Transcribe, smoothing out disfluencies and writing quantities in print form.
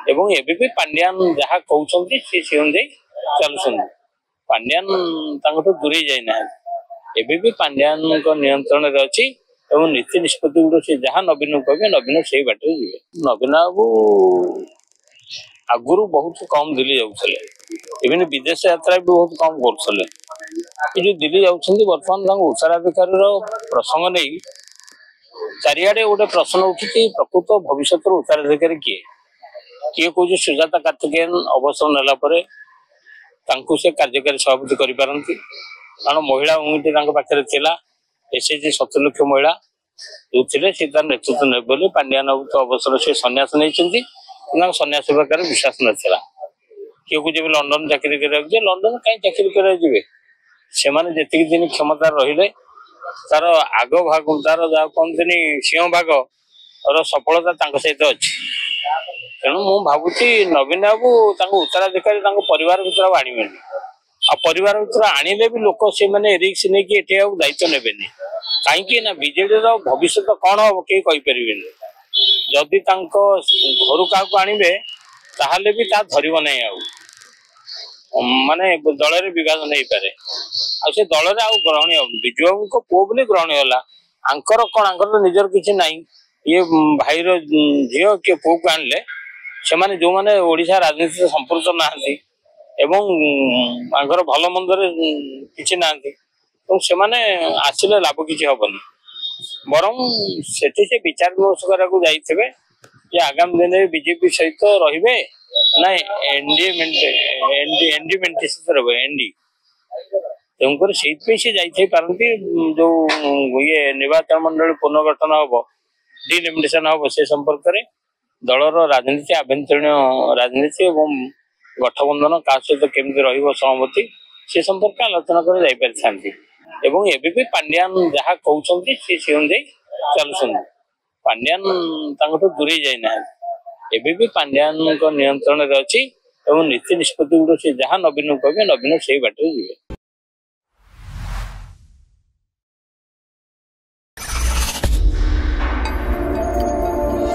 एवं एबे भी पांड्यान जहाँ कहते से अनुଯାयी चलुन पांड्यान दूरे जाइना एबे भी पांड्यान नियंत्रण अच्छी नीति निष्पत्ति गुड़ से जहाँ नवीन कहे नवीन से बाटे जी नवीन बाबू आगुरी बहुत कम दिल्ली जाऊे इवन विदेश यात्रा भी बहुत कम करते जो दिल्ली जाऊँच बर्तमान उत्तराधिकारी प्रसंग नहीं चारिआडे गोटे प्रश्न उठी प्रकृत भविष्य उत्तराधिकारी किए किए कौन सुजाता कार्तिकेयन अवसर नेला से कार्यकारी सभापति करपारती कारण महिला यूनिट पाखे एसएचजी 70 लाख महिला जो थे सी तार नेतृत्व ने बोली पांड्यान बाबू तो अवसर से सन्यास नहीं सन्यास प्रकार विश्वास नाला किए को जब लंडन चाकरी कर लंडन कहीं चाकरी करे से जी दिन क्षमता रही तार आग भाग तार जहाँ कहते सिंह भाग और सफलता सहित अच्छी तेणु मु भावुची नवीन बाबू उत्तराधिकारी परिवार भर आने आ परिवार भर आने भी लोक से रिक्स नहीं दायित्व ने कहीं ना बीजेडी भविष्य कौन हम कहीं कहीपर जदि घर क्या आणवे ताहले भी ता धरब ना माने दल में विभाजन नहीं पारे से दल में आउ ग्रहणीय विजु बाबू को पुओ बोली ग्रहणीय है आंकर कौन आंकर निजर किसी ना ये भाईर झील किए पुओ को आणले से माने जो माने ओडिशा राजनीति संपर्क ना भल मंदर किसी ना से माने आसिले लाभ किसी हेनी बरं से विचार विमर्श करा आगामी दिन में बीजेपी सहित रे ना एनडी मेंटेस एनडी तेणुक से जाती जो ये निर्वाचन मंडल पुनर्गठन हम डिलिमिटेशन हम से संपर्क में दलर राजनीति आभ्यंतरीण राजनीति और गठबंधन क्या सहित केमी सहमति से संपर्क आलोचना कर भी पांड्यान जहाँ कहते से अनुଯାयी चलुन पांड्यान दूरे जाइना एबे भी पांड्यान नियंत्रण अच्छी नीति निष्पत्ति गुड़ से जहाँ नवीन कहे नवीन से बाटे जी।